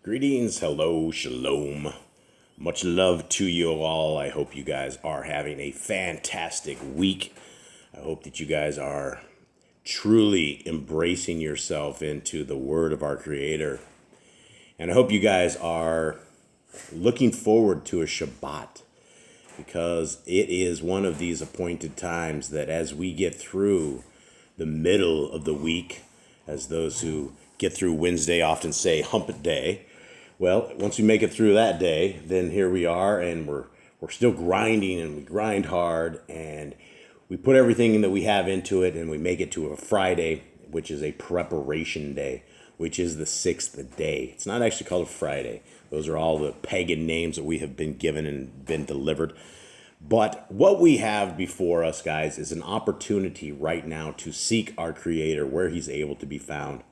Greetings, hello, shalom. Much love to you all. I hope you guys are having a fantastic week. I hope that you guys are truly embracing yourself into the word of our Creator. And I hope you guys are looking forward to a Shabbat, because it is one of these appointed times that as we get through the middle of the week, as those who get through Wednesday often say hump day. Well, once we make it through that day, then here we are, and we're still grinding, and we grind hard, and we put everything that we have into it, and we make it to a Friday, which is a preparation day, which is the sixth day. It's not actually called a Friday. Those are all the pagan names that we have been given and been delivered. But what we have before us, guys, is an opportunity right now to seek our Creator where He's able to be found.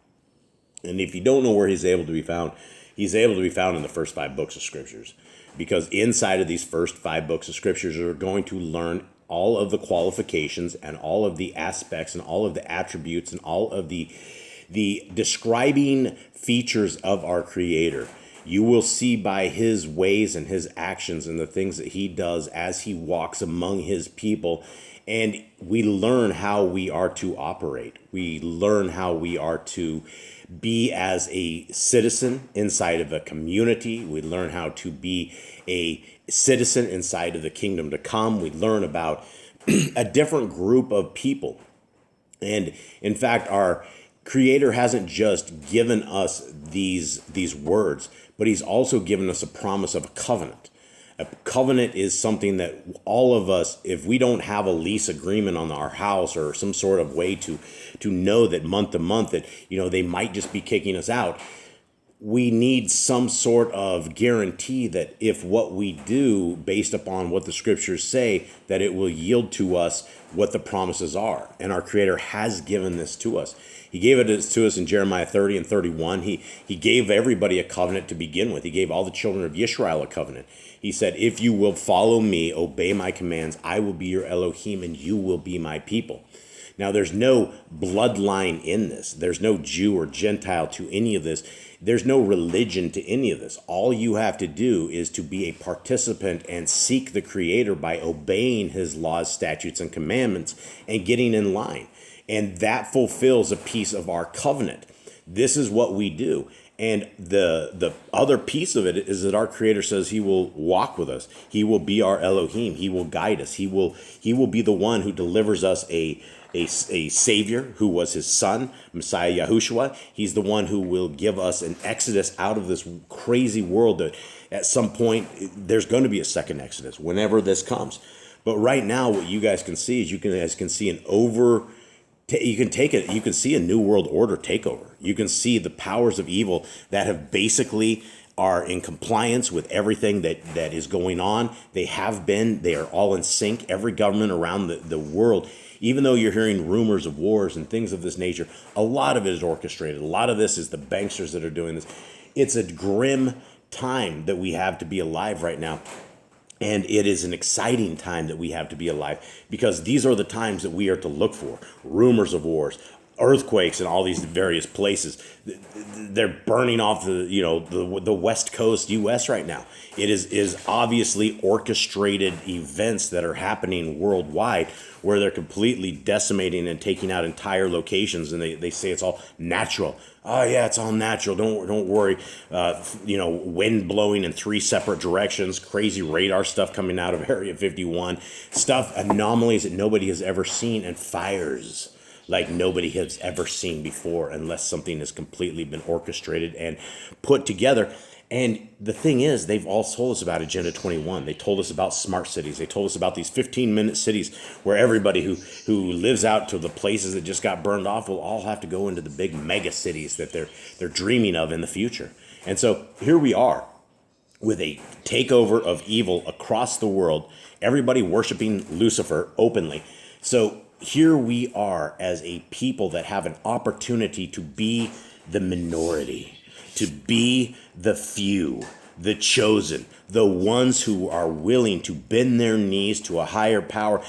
And if you don't know where He's able to be found, He's able to be found in the first 5 books of Scriptures, because inside of these first 5 books of Scriptures, you're going to learn all of the qualifications and all of the aspects and all of the attributes and all of the describing features of our Creator. You will see by His ways and His actions and the things that He does as He walks among His people. And we learn how we are to operate. We learn how we are to be as a citizen inside of a community. We learn how to be a citizen inside of the kingdom to come. We learn about a different group of people. And in fact, our Creator hasn't just given us these words, but He's also given us a promise of a covenant. A covenant is something that all of us, if we don't have a lease agreement on our house or some sort of way to know that month to month that, they might just be kicking us out, we need some sort of guarantee that if what we do based upon what the Scriptures say, that it will yield to us what the promises are. And our Creator has given this to us. He gave it to us in Jeremiah 30 and 31. He gave everybody a covenant to begin with. He gave all the children of Israel a covenant. He said, if you will follow me, obey my commands, I will be your Elohim and you will be my people. Now, there's no bloodline in this. There's no Jew or Gentile to any of this. There's no religion to any of this. All you have to do is to be a participant and seek the Creator by obeying His laws, statutes, and commandments and getting in line. And that fulfills a piece of our covenant. This is what we do. And the other piece of it is that our Creator says He will walk with us. He will be our Elohim. He will guide us. He will be the one who delivers us a Savior who was His Son, Messiah Yahushua. He's the one who will give us an exodus out of this crazy world that at some point there's going to be a second exodus whenever this comes. But right now what you guys can see is you can see you can see a new world order takeover. You can see the powers of evil that have basically are in compliance with everything that is going on. They are all in sync. Every government around the world, even though you're hearing rumors of wars and things of this nature, a lot of it is orchestrated. A lot of this is the banksters that are doing this. It's a grim time that we have to be alive right now. And it is an exciting time that we have to be alive, because these are the times that we are to look for. Rumors of wars, earthquakes in all these various places. They're burning off the West Coast U.S. right now. It is obviously orchestrated events that are happening worldwide, where they're completely decimating and taking out entire locations, and they say it's all natural. Oh yeah, it's all natural. Don't worry. Wind blowing in 3 separate directions, crazy radar stuff coming out of Area 51, anomalies that nobody has ever seen, and fires like nobody has ever seen before, unless something has completely been orchestrated and put together. And the thing is, they've all told us about Agenda 21. They told us about smart cities. They told us about these 15-minute cities where everybody who lives out to the places that just got burned off will all have to go into the big mega cities that they're dreaming of in the future. And so here we are with a takeover of evil across the world, everybody worshiping Lucifer openly. So here we are as a people that have an opportunity to be the minority, to be the few, the chosen, the ones who are willing to bend their knees to a higher power.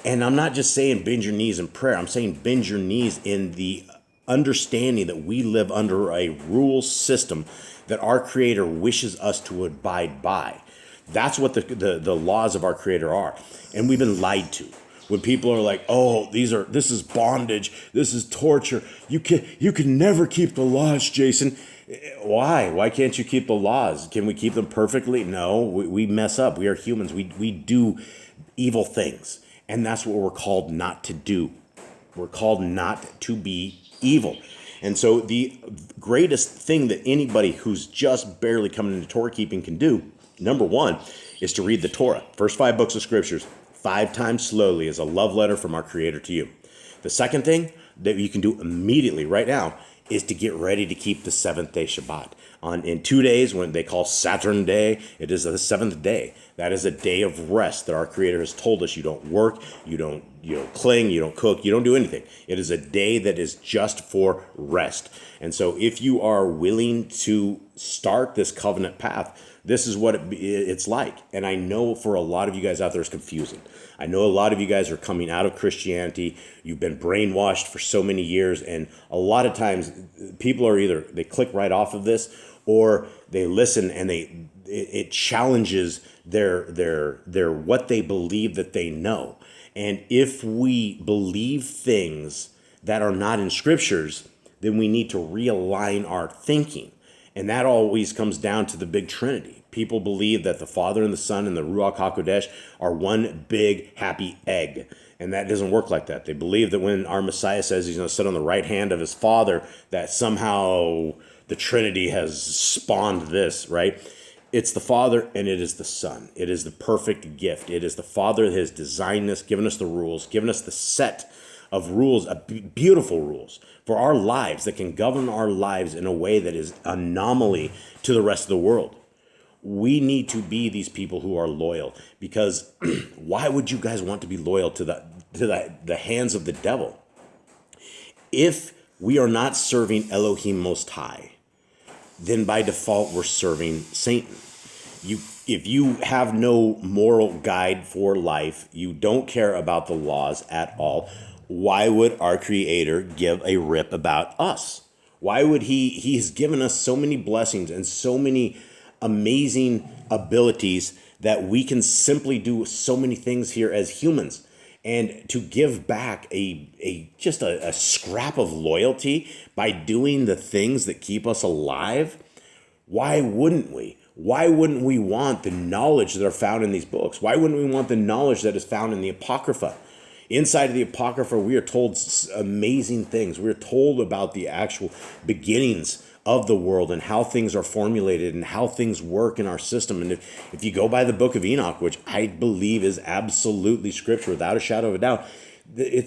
And I'm not just saying bend your knees in prayer. I'm saying bend your knees in the understanding that we live under a rule system that our Creator wishes us to abide by. That's what the laws of our Creator are. And we've been lied to. When people are like, "Oh, this is bondage, this is torture. You can never keep the laws, Jason." Why? Why can't you keep the laws? Can we keep them perfectly? No, we mess up. We are humans. We do evil things. And that's what we're called not to do. We're called not to be evil. And so the greatest thing that anybody who's just barely coming into Torah keeping can do, number one, is to read the Torah. First 5 books of scriptures, 5 times slowly, as a love letter from our Creator to you. The second thing that you can do immediately right now is to get ready to keep the 7th-day Shabbat. In 2 days, when they call Saturn Day, it is the 7th day. That is a day of rest that our Creator has told us. You don't work, you don't cling, you don't cook, you don't do anything. It is a day that is just for rest. And so if you are willing to start this covenant path, this is what it's like. And I know for a lot of you guys out there, it's confusing. I know a lot of you guys are coming out of Christianity. You've been brainwashed for so many years. And a lot of times people are either, they click right off of this, or they listen and it challenges their what they believe that they know. And if we believe things that are not in scriptures, then we need to realign our thinking. And that always comes down to the big Trinity. People believe that the Father and the Son and the Ruach HaKodesh are one big happy egg. And that doesn't work like that. They believe that when our Messiah says he's going to sit on the right hand of his Father, that somehow the Trinity has spawned this, right? It's the Father and it is the Son. It is the perfect gift. It is the Father that has designed us, given us the rules, given us the set of rules, beautiful rules for our lives that can govern our lives in a way that is anomaly to the rest of the world. We need to be these people who are loyal, because why would you guys want to be loyal to the hands of the devil? If we are not serving Elohim Most High, then by default we're serving Satan. If you have no moral guide for life, you don't care about the laws at all, why would our Creator give a rip about us? Why would he has given us so many blessings and so many amazing abilities that we can simply do so many things here as humans. And to give back just a scrap of loyalty by doing the things that keep us alive, why wouldn't we? Why wouldn't we want the knowledge that are found in these books? Why wouldn't we want the knowledge that is found in the Apocrypha? Inside of the Apocrypha, we are told amazing things. We're told about the actual beginnings of the world and how things are formulated and how things work in our system. And if you go by the book of Enoch, which I believe is absolutely scripture without a shadow of a doubt,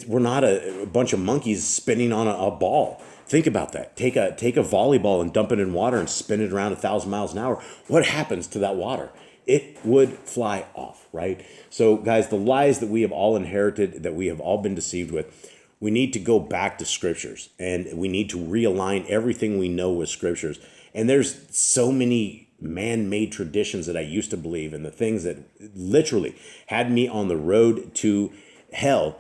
we're not a bunch of monkeys spinning on a ball. Think about that. Take a volleyball and dump it in water and spin it around 1,000 miles an hour. What happens to that water? It would fly off, right? So guys, the lies that we have all inherited, that we have all been deceived with, we need to go back to scriptures, and we need to realign everything we know with scriptures. And there's so many man-made traditions that I used to believe, and the things that literally had me on the road to hell.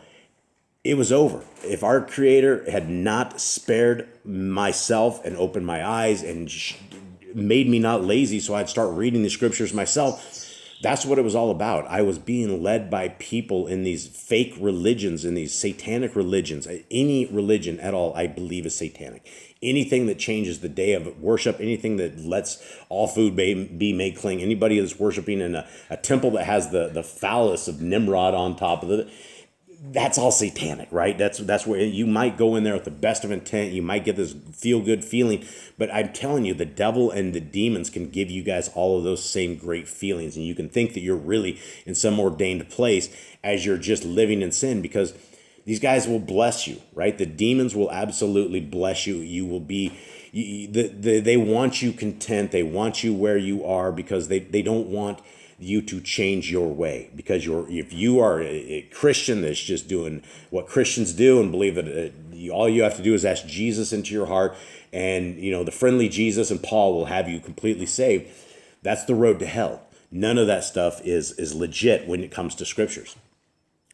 It was over. If our Creator had not spared myself and opened my eyes and made me not lazy so I'd start reading the scriptures myself, that's what it was all about. I was being led by people in these fake religions, in these satanic religions. Any religion at all, I believe, is satanic. Anything that changes the day of worship, anything that lets all food be made clean, anybody that's worshiping in a temple that has the phallus of Nimrod on top of it, that's all satanic, right? That's where you might go in there with the best of intent. You might get this feel-good feeling. But I'm telling you, the devil and the demons can give you guys all of those same great feelings. And you can think that you're really in some ordained place as you're just living in sin, because these guys will bless you, right? The demons will absolutely bless you. You will be... They want you content. They want you where you are, because they don't want you to change your way, because if you are a Christian that's just doing what Christians do and believe that all you have to do is ask Jesus into your heart, and the friendly Jesus and Paul will have you completely saved, that's the road to hell. None of that stuff is legit when it comes to scriptures.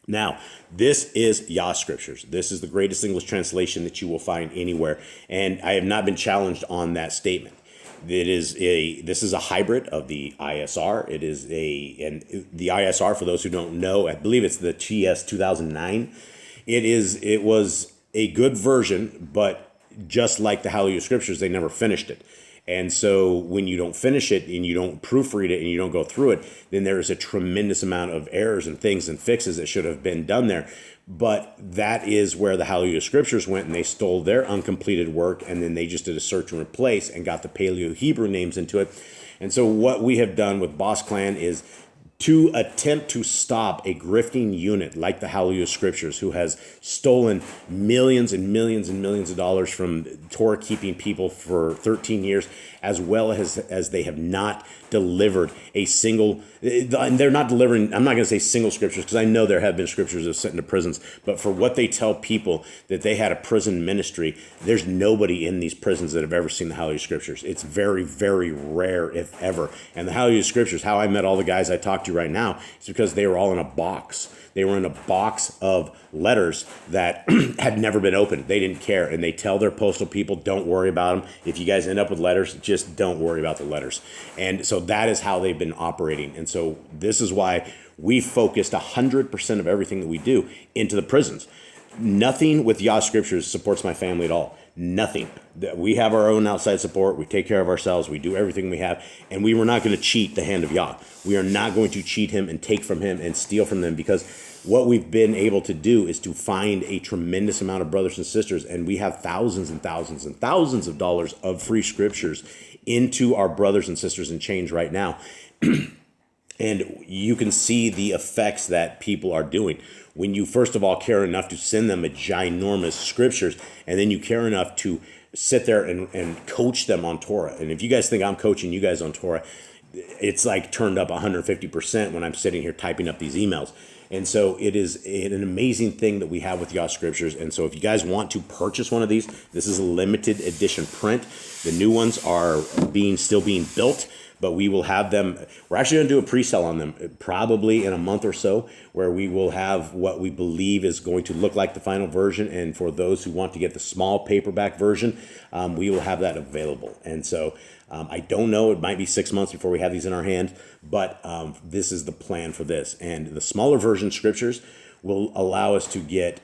Now, this is Yah Scriptures. This is the greatest English translation that you will find anywhere, and I have not been challenged on that statement. This is a hybrid of the ISR. And the ISR, for those who don't know, I believe it's the TS 2009. It was a good version, but just like the Hallelujah Scriptures, they never finished it. And so when you don't finish it and you don't proofread it and you don't go through it, then there is a tremendous amount of errors and things and fixes that should have been done there. But that is where the Hallelujah Scriptures went, and they stole their uncompleted work, and then they just did a search and replace and got the Paleo Hebrew names into it. And so what we have done with Boss Clan is to attempt to stop a grifting unit like the Hallelujah Scriptures, who has stolen millions and millions and millions of dollars from Torah keeping people for 13 years, as well as they have not delivered a single, and they're not delivering, I'm not going to say single scriptures, because I know there have been scriptures that have sent into prisons, but for what they tell people that they had a prison ministry, there's nobody in these prisons that have ever seen the Hallelujah Scriptures. It's very, very rare, if ever. And the Hallelujah Scriptures, how I met all the guys I talked to right now, is because they were all in a box. They were in a box of letters that had never been opened. They didn't care. And they tell their postal people, don't worry about them. If you guys end up with letters, just don't worry about the letters. And so that is how they've been operating. And so this is why we focused 100% of everything that we do into the prisons. Nothing with Yah Scriptures supports my family at all. Nothing. We have our own outside support. We take care of ourselves. We do everything we have. And we were not going to cheat the hand of Yah. We are not going to cheat him and take from him and steal from them, because what we've been able to do is to find a tremendous amount of brothers and sisters. And we have thousands and thousands and thousands of dollars of free scriptures into our brothers and sisters in chains right now. And you can see the effects that people are doing. When you, first of all, care enough to send them a ginormous scriptures, and then you care enough to sit there and coach them on Torah. And if you guys think I'm coaching you guys on Torah, it's like turned up 150% when I'm sitting here typing up these emails. And so it is an amazing thing that we have with Yah Scriptures. And so if you guys want to purchase one of these, this is a limited edition print. The new ones are still being built, but we will have them. We're actually going to do a pre-sale on them probably in a month or so, where we will have what we believe is going to look like the final version. And for those who want to get the small paperback version, we will have that available. And so I don't know, it might be 6 months before we have these in our hand, but this is the plan for this. And the smaller version scriptures will allow us to get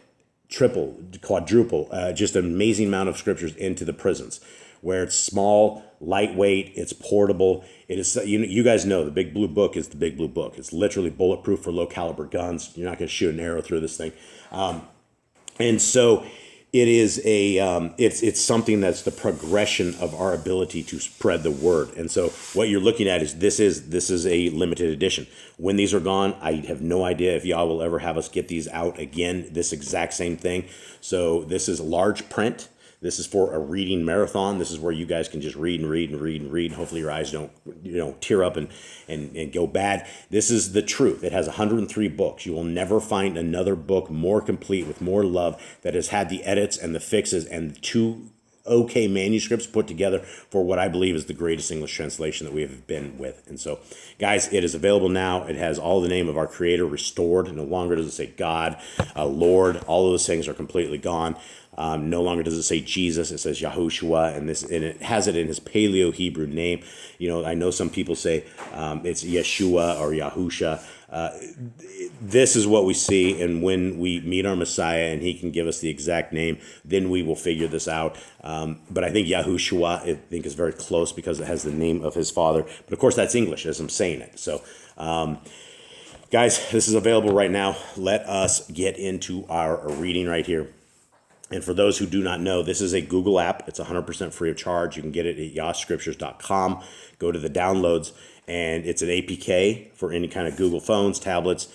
triple, quadruple, just an amazing amount of scriptures into the prisons, where it's small, lightweight, it's portable. It is, you guys know the Big Blue Book is the Big Blue Book. It's literally bulletproof for low caliber guns. You're not going to shoot an arrow through this thing. And so it is it's something that's the progression of our ability to spread the word. And so what you're looking at is this is a limited edition. When these are gone, I have no idea if y'all will ever have us get these out again, this exact same thing. So this is large print. This is for a reading marathon. This is where you guys can just read and read and read and read. Hopefully your eyes don't, tear up and go bad. This is the truth. It has 103 books. You will never find another book more complete with more love that has had the edits and the fixes and two okay manuscripts put together for what I believe is the greatest English translation that we have been with. And so, guys, it is available now. It has all the name of our Creator restored. No longer does it say God, Lord. All of those things are completely gone. No longer does it say Jesus, it says Yahushua, and it has it in his Paleo Hebrew name. I know some people say it's Yeshua or Yahusha. This is what we see, and when we meet our Messiah and he can give us the exact name, then we will figure this out. But I think Yahushua, I think, is very close because it has the name of his father. But of course, that's English as I'm saying it. So, guys, this is available right now. Let us get into our reading right here. And for those who do not know, this is a Google app. It's 100% free of charge. You can get it at yahscriptures.com. Go to the downloads, and it's an APK for any kind of Google phones, tablets,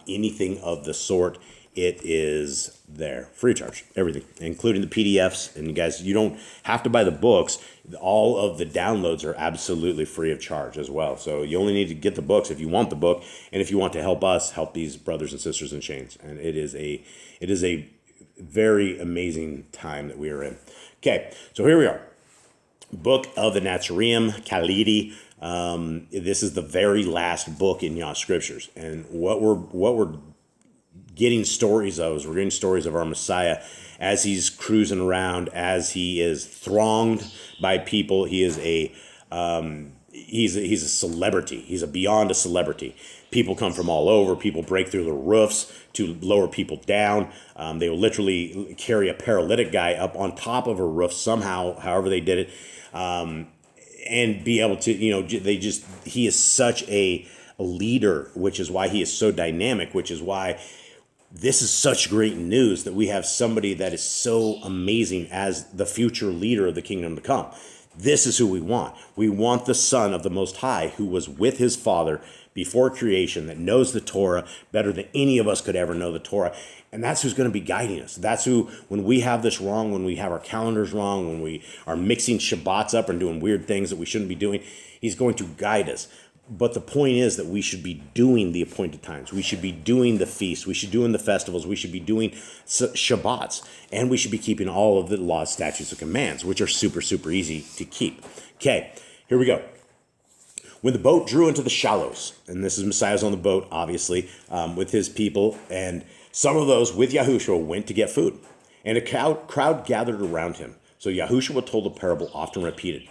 anything of the sort. It is there, free of charge, everything, including the PDFs. And you guys, you don't have to buy the books. All of the downloads are absolutely free of charge as well. So you only need to get the books if you want the book, and if you want to help us help these brothers and sisters in chains. And it is a very amazing time that we are in. Okay, so here we are. Book of the Nazarene, Khalidi. This is the very last book in Yah Scriptures. And what we're getting stories of, as we're getting stories of our Messiah as he's cruising around, as he is thronged by people. He is he's a celebrity. He's beyond a celebrity. People come from all over. People break through the roofs to lower people down. They will literally carry a paralytic guy up on top of a roof somehow, however they did it, and be able to, he is such a leader, which is why he is so dynamic, which is why this is such great news that we have somebody that is so amazing as the future leader of the kingdom to come. This is who we want. We want the Son of the Most High, who was with his Father before creation, that knows the Torah better than any of us could ever know the Torah. And that's who's going to be guiding us. That's who, when we have this wrong, when we have our calendars wrong, when we are mixing Shabbats up and doing weird things that we shouldn't be doing, he's going to guide us. But the point is that we should be doing the appointed times. We should be doing the feasts. We should be doing the festivals. We should be doing Shabbats. And we should be keeping all of the laws, statutes, and commands, which are super, super easy to keep. Okay, here we go. When the boat drew into the shallows, and this is Messiah's on the boat, obviously, with his people, and some of those with Yahushua went to get food. And a crowd gathered around him. So Yahushua told a parable often repeated.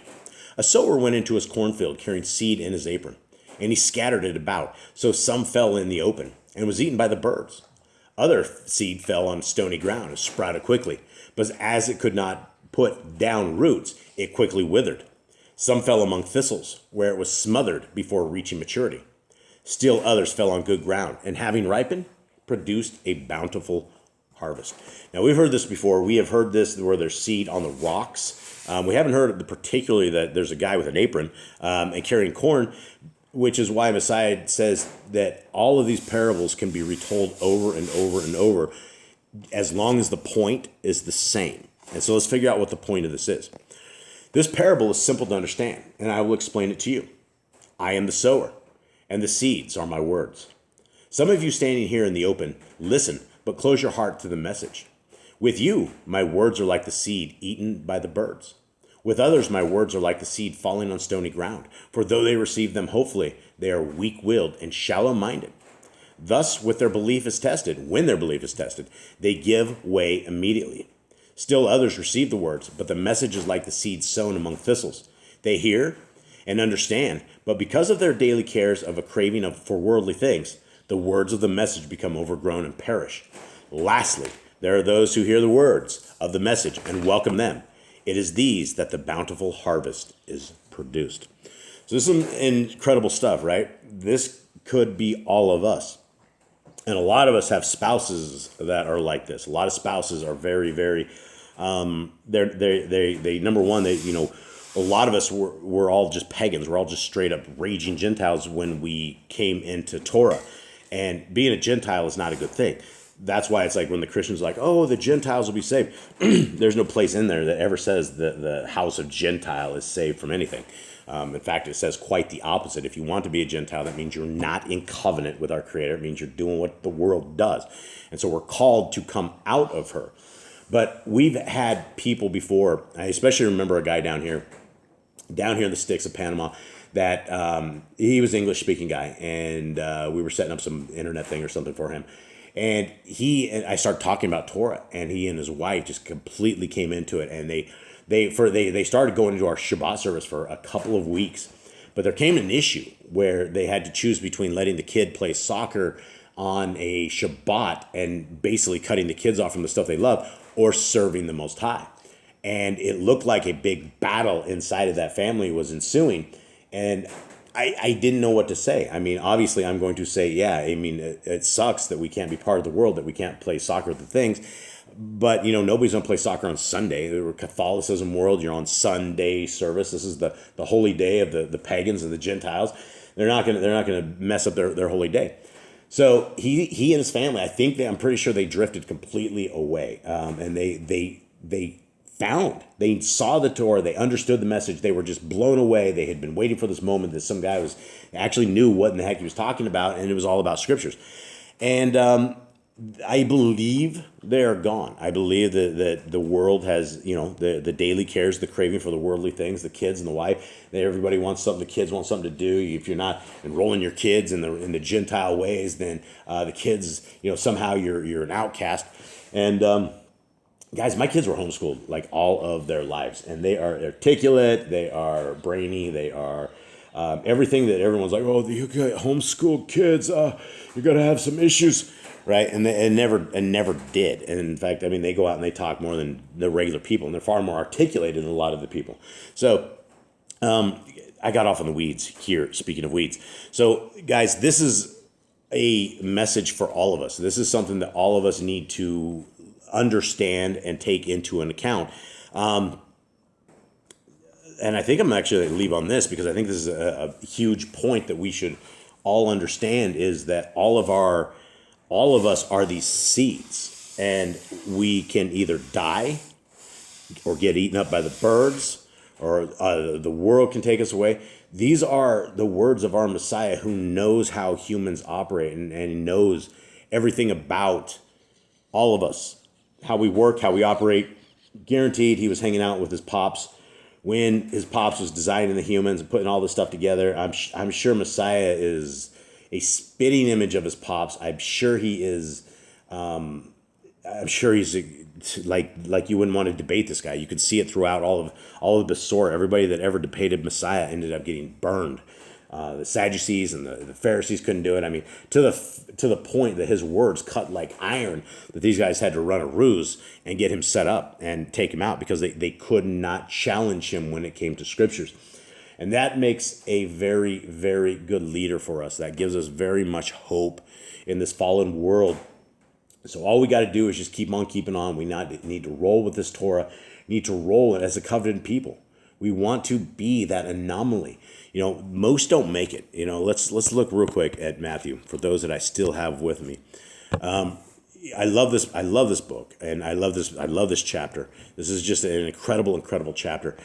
A sower went into his cornfield carrying seed in his apron, and he scattered it about, so some fell in the open and was eaten by the birds. Other seed fell on stony ground and sprouted quickly, but as it could not put down roots, it quickly withered. Some fell among thistles, where it was smothered before reaching maturity. Still others fell on good ground, and having ripened, produced a bountiful harvest. Now, we've heard this before. We have heard this where there's seed on the rocks. We haven't heard particularly that there's a guy with an apron and carrying corn, which is why Messiah says that all of these parables can be retold over and over and over as long as the point is the same. And so let's figure out what the point of this is. This parable is simple to understand, and I will explain it to you. I am the sower, and the seeds are my words. Some of you standing here in the open, listen, but close your heart to the message. With you, my words are like the seed eaten by the birds. With others, my words are like the seed falling on stony ground. For though they receive them hopefully, they are weak-willed and shallow-minded. Thus, when their belief is tested, they give way immediately. Still others receive the words, but the message is like the seed sown among thistles. They hear and understand, but because of their daily cares of a craving for worldly things, the words of the message become overgrown and perish. Lastly, there are those who hear the words of the message and welcome them. It is these that the bountiful harvest is produced. So this is some incredible stuff, right? This could be all of us. And a lot of us have spouses that are like this. A lot of spouses are very, very, they number one, a lot of us were all just pagans. We're all just straight up raging Gentiles when we came into Torah. And being a Gentile is not a good thing. That's why it's like when the Christians are like, oh, the Gentiles will be saved. There's no place in there that ever says that the house of Gentile is saved from anything. In fact, it says quite the opposite. If you want to be a Gentile, that means you're not in covenant with our Creator. It means you're doing what the world does. And so we're called to come out of her. But we've had people before, I especially remember a guy down here in the sticks of Panama, that he was an English-speaking guy, and we were setting up some internet thing or something for him. And I started talking about Torah, and he and his wife just completely came into it, and they started going into our Shabbat service for a couple of weeks. But there came an issue where they had to choose between letting the kid play soccer on a Shabbat and basically cutting the kids off from the stuff they love, or serving the Most High. And it looked like a big battle inside of that family was ensuing. And I didn't know what to say. I mean, obviously, I'm going to say, yeah, I mean, it sucks that we can't be part of the world, that we can't play soccer with the things. But, nobody's going to play soccer on Sunday. The Catholicism world, you're on Sunday service. This is the holy day of the pagans and the Gentiles. They're not going to mess up their holy day. So he and his family, I'm pretty sure they drifted completely away. And they saw the Torah, they understood the message, they were just blown away. They had been waiting for this moment that some guy actually knew what in the heck he was talking about, and it was all about scriptures. And I believe they are gone. I believe that the world has, the daily cares, the craving for the worldly things, the kids and the wife. That everybody wants something. The kids want something to do. If you're not enrolling your kids in the Gentile ways, then the kids, somehow you're an outcast. And guys, my kids were homeschooled like all of their lives, and they are articulate. They are brainy. They are everything that everyone's like, oh, you got homeschooled kids. You're gonna have some issues. Right, and never did. And in fact, I mean, they go out and they talk more than the regular people, and they're far more articulated than a lot of the people. So, I got off on the weeds here. Speaking of weeds, so guys, this is a message for all of us. This is something that all of us need to understand and take into an account. And I think I'm actually going to leave on this because I think this is a huge point that we should all understand is that all of us are these seeds, and we can either die or get eaten up by the birds, or the world can take us away. These are the words of our Messiah, who knows how humans operate and knows everything about all of us, how we work, how we operate. Guaranteed he was hanging out with his pops when his pops was designing the humans and putting all this stuff together. I'm sure Messiah is a spitting image of his pops. I'm sure he is. I'm sure he's like you wouldn't want to debate this guy. You could see it throughout all of the Torah. Everybody that ever debated Messiah ended up getting burned. The Sadducees and the Pharisees couldn't do it. I mean, to the point that his words cut like iron, that these guys had to run a ruse and get him set up and take him out because they could not challenge him when it came to scriptures. And that makes a very, very good leader for us. That gives us very much hope in this fallen world. So all we got to do is just keep on keeping on. We need to roll with this Torah, need to roll as a covenant people. We want to be that anomaly. Most don't make it. Let's look real quick at Matthew for those that I still have with me. I love this book, and I love this chapter. This is just an incredible chapter.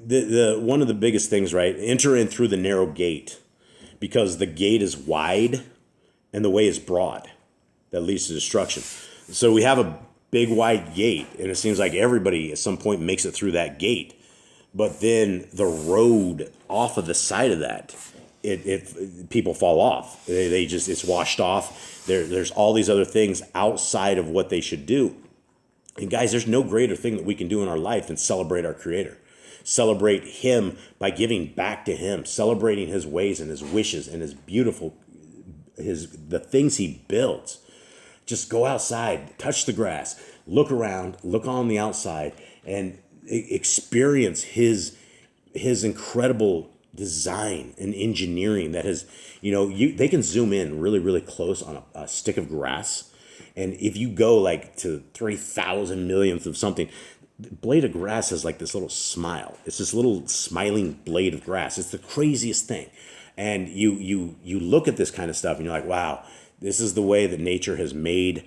The one of the biggest things, right? Enter in through the narrow gate, because the gate is wide and the way is broad that leads to destruction. So we have a big wide gate, and it seems like everybody at some point makes it through that gate. But then the road off of the side of that, people fall off. They just, it's washed off. There's all these other things outside of what they should do. And guys, there's no greater thing that we can do in our life than celebrate our Creator. Celebrate him by giving back to him, celebrating his ways and his wishes and the things he built. Just go outside, touch the grass, look around, look on the outside, and experience his incredible design and engineering that has, they can zoom in really, really close on a stick of grass. And if you go like to 3,000 millionth of something, the blade of grass has like this little smile. It's this little smiling blade of grass. It's the craziest thing. And you look at this kind of stuff and you're like, wow, this is the way that nature has made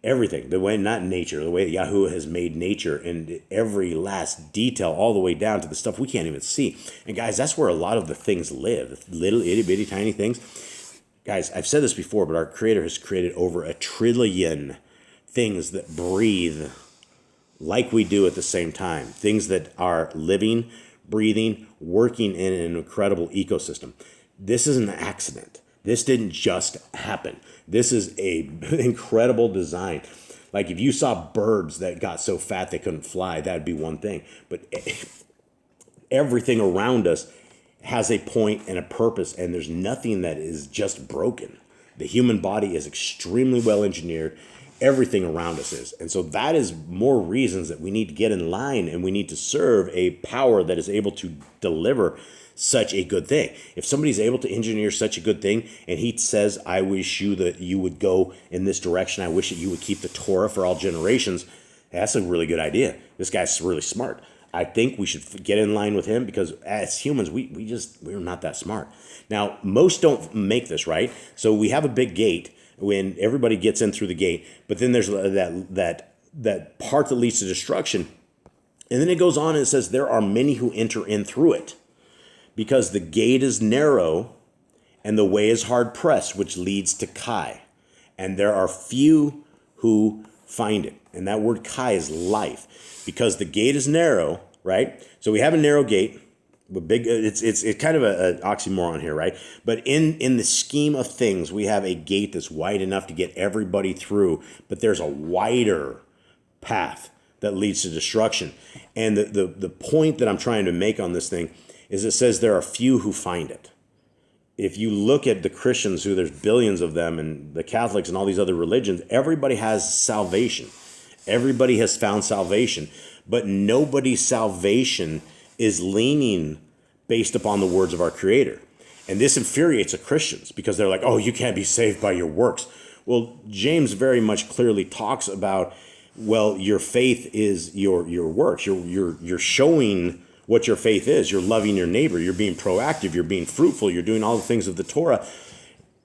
everything. The way, not nature, the way that Yahuwah has made nature in every last detail, all the way down to the stuff we can't even see. And guys, that's where a lot of the things live. Little itty bitty tiny things. Guys, I've said this before, but our Creator has created over 1 trillion things that breathe like we do at the same time. Things that are living, breathing, working in an incredible ecosystem. This is an accident. This didn't just happen. This is an incredible design. Like if you saw birds that got so fat they couldn't fly, that'd be one thing. But everything around us has a point and a purpose, and there's nothing that is just broken. The human body is extremely well engineered. Everything around us is. And so that is more reasons that we need to get in line and we need to serve a power that is able to deliver such a good thing. If somebody's able to engineer such a good thing and he says, I wish you that you would go in this direction. I wish that you would keep the Torah for all generations. That's a really good idea. This guy's really smart. I think we should get in line with him because as humans, we're not that smart. Now, most don't make this, right? So we have a big gate when everybody gets in through the gate, but then there's that part that leads to destruction. And then it goes on and it says, there are many who enter in through it because the gate is narrow and the way is hard pressed, which leads to Kai. and there are few who find it. And that word kai is life, because the gate is narrow, right? So we have a narrow gate. It's kind of an oxymoron here, right? But in the scheme of things, we have a gate that's wide enough to get everybody through, but there's a wider path that leads to destruction. And the point that I'm trying to make on this thing is it says there are few who find it. If you look at the Christians, who there's billions of them, and the Catholics and all these other religions, everybody has salvation. Everybody has found salvation, but nobody's salvation is leaning based upon the words of our Creator. And this infuriates the Christians, because they're like, oh, you can't be saved by your works. Well, James very much clearly talks about, well, your faith is your works. You're showing what your faith is. You're loving your neighbor. You're being proactive. You're being fruitful. You're doing all the things of the Torah.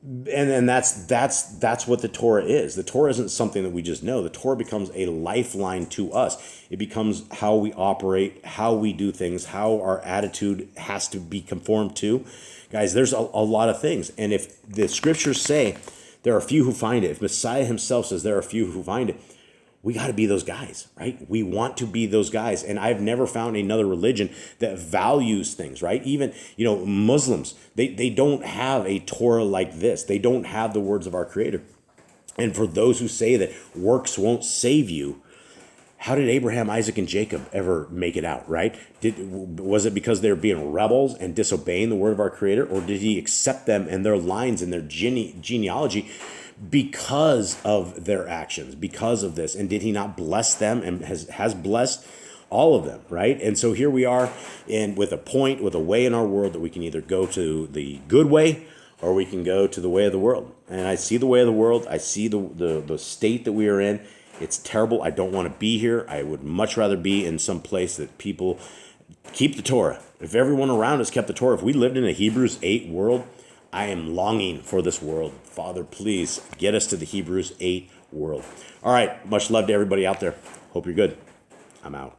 And that's what the Torah is. The Torah isn't something that we just know. The Torah becomes a lifeline to us. It becomes how we operate, how we do things, how our attitude has to be conformed to. Guys, there's a lot of things. And if the scriptures say there are few who find it, if Messiah himself says there are few who find it, we got to be those guys, right? We want to be those guys. And I've never found another religion that values things, right? Even, Muslims, they don't have a Torah like this. They don't have the words of our Creator. And for those who say that works won't save you, how did Abraham, Isaac, and Jacob ever make it out, right? Was it because they were being rebels and disobeying the word of our Creator? Or did he accept them and their lines and their genealogy because of their actions, because of this? And did he not bless them, and has blessed all of them, right? And so here we are, and with a way in our world that we can either go to the good way, or we can go to the way of the world. And I see the way of the world. I see the state that we are in. It's terrible. I don't want to be here. I would much rather be in some place that people keep the Torah. If everyone around us kept the Torah, if we lived in a Hebrews 8 world, I am longing for this world. Father, please get us to the Hebrews 8 world. All right. Much love to everybody out there. Hope you're good. I'm out.